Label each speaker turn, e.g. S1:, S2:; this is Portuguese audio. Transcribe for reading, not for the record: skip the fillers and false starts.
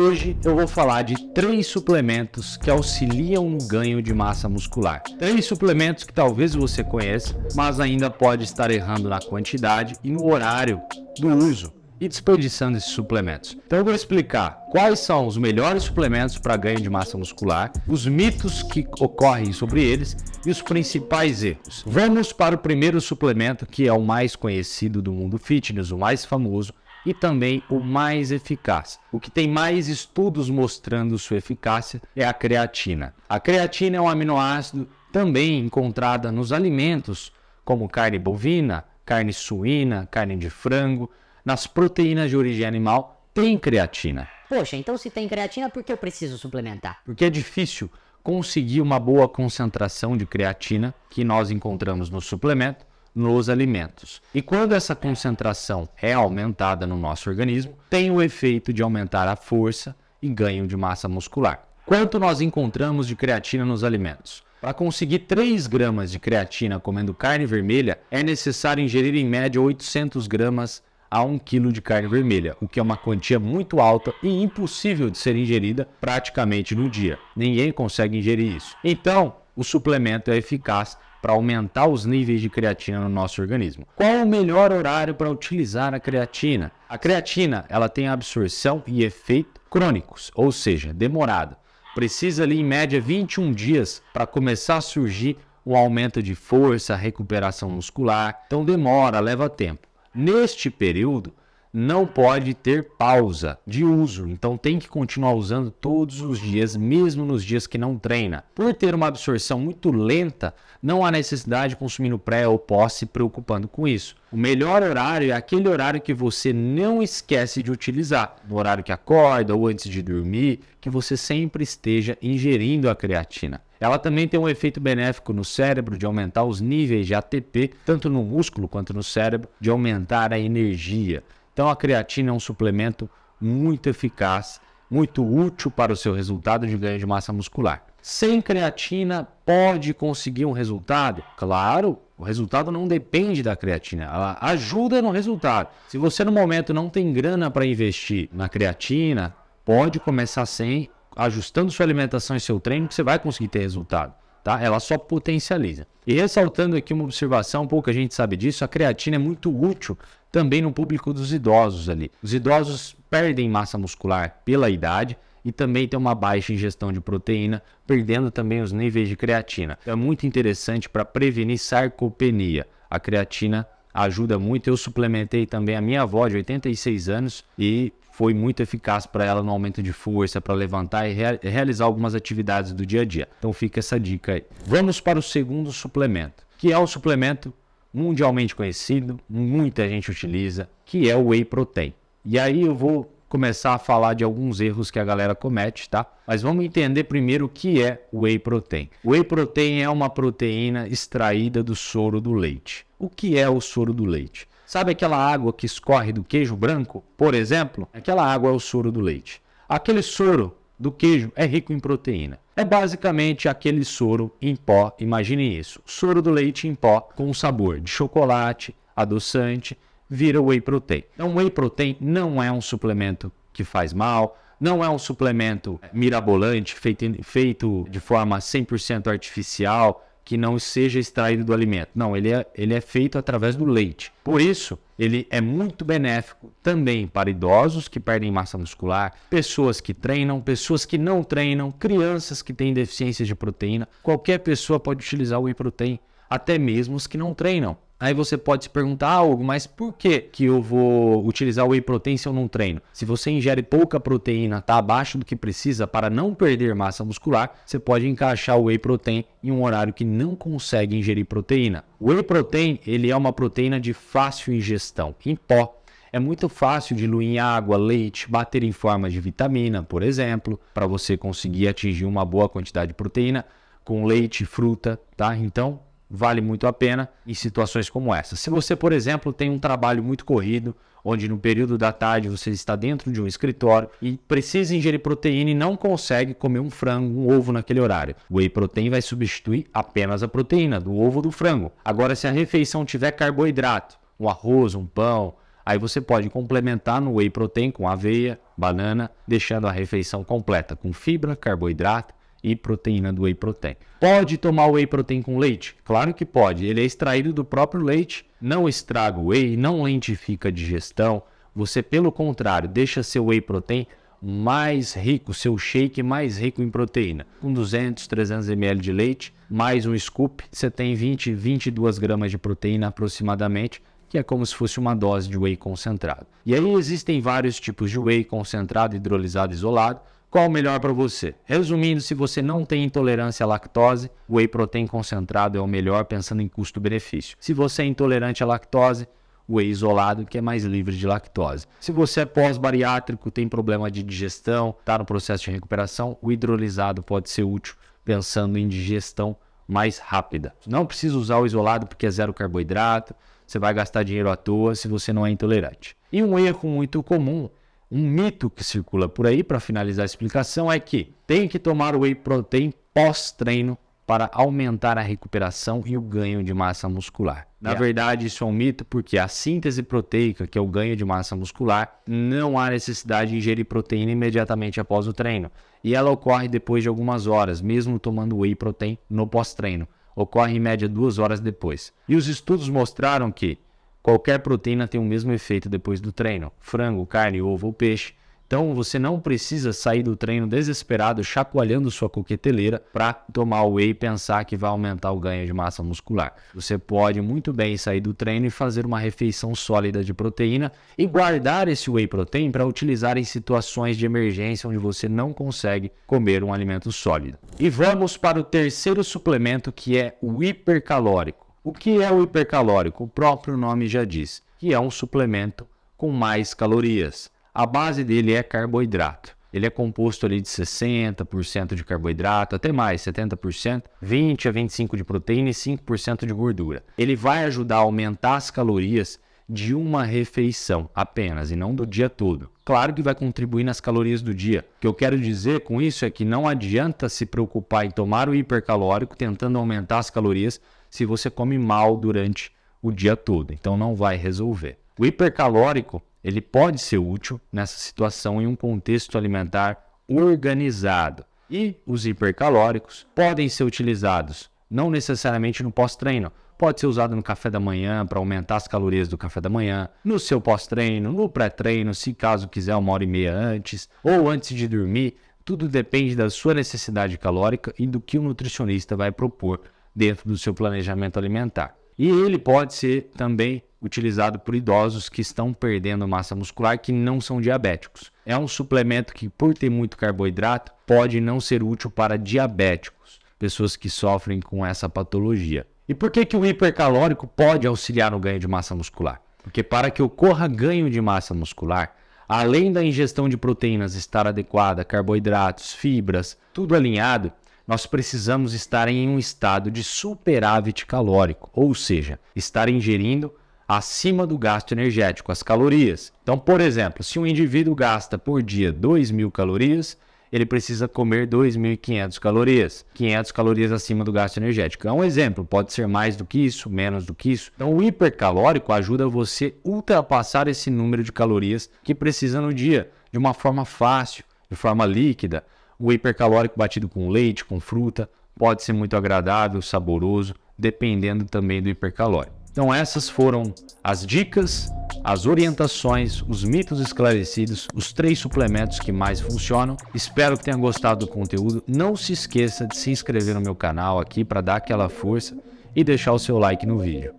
S1: hoje eu vou falar de 3 suplementos que auxiliam no ganho de massa muscular. 3 suplementos que talvez você conheça, mas ainda pode estar errando na quantidade e no horário do uso e desperdiçando esses suplementos. Então eu vou explicar quais são os melhores suplementos para ganho de massa muscular, os mitos que ocorrem sobre eles e os principais erros. Vamos para o primeiro suplemento, que é o mais conhecido do mundo fitness, o mais famoso e também o mais eficaz. O que tem mais estudos mostrando sua eficácia é a creatina. A creatina é um aminoácido também encontrada nos alimentos como carne bovina, carne suína, carne de frango. Nas proteínas de origem animal tem creatina.
S2: Poxa, então se tem creatina, por que eu preciso suplementar?
S1: Porque é difícil conseguir uma boa concentração de creatina que nós encontramos no suplemento, nos alimentos. E quando essa concentração é aumentada no nosso organismo, tem o efeito de aumentar a força e ganho de massa muscular. Quanto nós encontramos de creatina nos alimentos? Para conseguir 3 gramas de creatina comendo carne vermelha, é necessário ingerir em média 800 gramas a 1 kg de carne vermelha, o que é uma quantia muito alta e impossível de ser ingerida praticamente no dia. Ninguém consegue ingerir isso. Então, o suplemento é eficaz para aumentar os níveis de creatina no nosso organismo. Qual o melhor horário para utilizar a creatina? A creatina, ela tem absorção e efeito crônicos, ou seja, demorado. Precisa ali em média 21 dias para começar a surgir um aumento de força, recuperação muscular. Então demora, leva tempo. Neste período, não pode ter pausa de uso, então tem que continuar usando todos os dias, mesmo nos dias que não treina. Por ter uma absorção muito lenta, não há necessidade de consumir no pré ou pós se preocupando com isso. O melhor horário é aquele horário que você não esquece de utilizar, no horário que acorda ou antes de dormir, que você sempre esteja ingerindo a creatina. Ela também tem um efeito benéfico no cérebro de aumentar os níveis de ATP, tanto no músculo quanto no cérebro, de aumentar a energia. Então a creatina é um suplemento muito eficaz, muito útil para o seu resultado de ganho de massa muscular. Sem creatina, pode conseguir um resultado? Claro, o resultado não depende da creatina, ela ajuda no resultado. Se você no momento não tem grana para investir na creatina, pode começar sem, ajustando sua alimentação e seu treino, que você vai conseguir ter resultado. Tá? Ela só potencializa. E ressaltando aqui uma observação, pouca gente sabe disso, a creatina é muito útil também no público dos idosos ali. Os idosos perdem massa muscular pela idade e também tem uma baixa ingestão de proteína, perdendo também os níveis de creatina. É muito interessante para prevenir sarcopenia. A creatina ajuda muito. Eu suplementei também a minha avó de 86 anos e foi muito eficaz para ela no aumento de força, para levantar e realizar algumas atividades do dia a dia. Então fica essa dica aí. Vamos para o segundo suplemento, que é o suplemento mundialmente conhecido, muita gente utiliza, que é o Whey Protein. E aí eu vou começar a falar de alguns erros que a galera comete, tá? Mas vamos entender primeiro o que é o Whey Protein. O Whey Protein é uma proteína extraída do soro do leite. O que é o soro do leite? Sabe aquela água que escorre do queijo branco, por exemplo? Aquela água é o soro do leite. Aquele soro do queijo é rico em proteína. É basicamente aquele soro em pó, imagine isso. Soro do leite em pó com sabor de chocolate, adoçante, vira Whey Protein. Então, Whey Protein não é um suplemento que faz mal, não é um suplemento mirabolante, feito de forma 100% artificial, que não seja extraído do alimento. Não, ele é feito através do leite. Por isso, ele é muito benéfico também para idosos que perdem massa muscular, pessoas que treinam, pessoas que não treinam, crianças que têm deficiências de proteína. Qualquer pessoa pode utilizar o Whey Protein, até mesmo os que não treinam. Aí você pode se perguntar, Hugo, mas por que eu vou utilizar o Whey Protein se eu não treino? Se você ingere pouca proteína, está abaixo do que precisa para não perder massa muscular, você pode encaixar o Whey Protein em um horário que não consegue ingerir proteína. O Whey Protein, ele é uma proteína de fácil ingestão, em pó. É muito fácil diluir em água, leite, bater em forma de vitamina, por exemplo, para você conseguir atingir uma boa quantidade de proteína com leite e fruta, tá? Então, vale muito a pena em situações como essa. Se você, por exemplo, tem um trabalho muito corrido, onde no período da tarde você está dentro de um escritório e precisa ingerir proteína e não consegue comer um frango, um ovo naquele horário, o Whey Protein vai substituir apenas a proteína do ovo ou do frango. Agora, se a refeição tiver carboidrato, um arroz, um pão, Aí você pode complementar no whey protein com aveia, banana, deixando a refeição completa com fibra, carboidrato e proteína do whey protein. Pode tomar o whey protein com leite? Claro que pode. Ele é extraído do próprio leite, não estraga o whey, não lentifica a digestão. Você, pelo contrário, deixa seu whey protein mais rico, seu shake mais rico em proteína. Com 200, 300 ml de leite, mais um scoop, você tem 20, 22 gramas de proteína aproximadamente, que é como se fosse uma dose de whey concentrado. E aí existem vários tipos de whey concentrado, hidrolisado, isolado. Qual o melhor para você? Resumindo, se você não tem intolerância à lactose, o whey protein concentrado é o melhor pensando em custo-benefício. Se você é intolerante à lactose, o whey isolado, que é mais livre de lactose. Se você é pós-bariátrico, tem problema de digestão, está no processo de recuperação, o hidrolisado pode ser útil pensando em digestão mais rápida. Não precisa usar o isolado porque é zero carboidrato, você vai gastar dinheiro à toa se você não é intolerante. E um erro muito comum, um mito que circula por aí, para finalizar a explicação, é que tem que tomar o whey protein pós-treino para aumentar a recuperação e o ganho de massa muscular. Na verdade, isso é um mito porque a síntese proteica, que é o ganho de massa muscular, não há necessidade de ingerir proteína imediatamente após o treino. E ela ocorre depois de algumas horas, mesmo tomando whey protein no pós-treino. Ocorre em média 2 horas depois. E os estudos mostraram que qualquer proteína tem o mesmo efeito depois do treino. Frango, carne, ovo ou peixe. Então você não precisa sair do treino desesperado, chacoalhando sua coqueteleira para tomar o whey e pensar que vai aumentar o ganho de massa muscular. Você pode muito bem sair do treino e fazer uma refeição sólida de proteína e guardar esse whey protein para utilizar em situações de emergência onde você não consegue comer um alimento sólido. E vamos para o terceiro suplemento, que é o hipercalórico. O que é o hipercalórico? O próprio nome já diz, que é um suplemento com mais calorias. A base dele é carboidrato. Ele é composto ali de 60% de carboidrato, até mais, 70%, 20% a 25% de proteína e 5% de gordura. Ele vai ajudar a aumentar as calorias de uma refeição apenas, e não do dia todo. Claro que vai contribuir nas calorias do dia. O que eu quero dizer com isso é que não adianta se preocupar em tomar o hipercalórico tentando aumentar as calorias se você come mal durante o dia todo. Então não vai resolver. O hipercalórico, ele pode ser útil nessa situação em um contexto alimentar organizado. E os hipercalóricos podem ser utilizados não necessariamente no pós-treino. Pode ser usado no café da manhã para aumentar as calorias do café da manhã, no seu pós-treino, no pré-treino, se caso quiser 1h30 antes, ou antes de dormir. Tudo depende da sua necessidade calórica e do que o nutricionista vai propor dentro do seu planejamento alimentar. E ele pode ser também utilizado por idosos que estão perdendo massa muscular, que não são diabéticos. É um suplemento que, por ter muito carboidrato, pode não ser útil para diabéticos, pessoas que sofrem com essa patologia. E por que o hipercalórico pode auxiliar no ganho de massa muscular? Porque para que ocorra ganho de massa muscular, além da ingestão de proteínas estar adequada, carboidratos, fibras, tudo alinhado, nós precisamos estar em um estado de superávit calórico, ou seja, estar ingerindo acima do gasto energético, as calorias. Então, por exemplo, se um indivíduo gasta por dia 2.000 calorias, ele precisa comer 2.500 calorias, 500 calorias acima do gasto energético. É um exemplo, pode ser mais do que isso, menos do que isso. Então, o hipercalórico ajuda você a ultrapassar esse número de calorias que precisa no dia, de uma forma fácil, de forma líquida. O hipercalórico batido com leite, com fruta, pode ser muito agradável, saboroso, dependendo também do hipercalórico. Então essas foram as dicas, as orientações, os mitos esclarecidos, os 3 suplementos que mais funcionam. Espero que tenha gostado do conteúdo. Não se esqueça de se inscrever no meu canal aqui para dar aquela força e deixar o seu like no vídeo.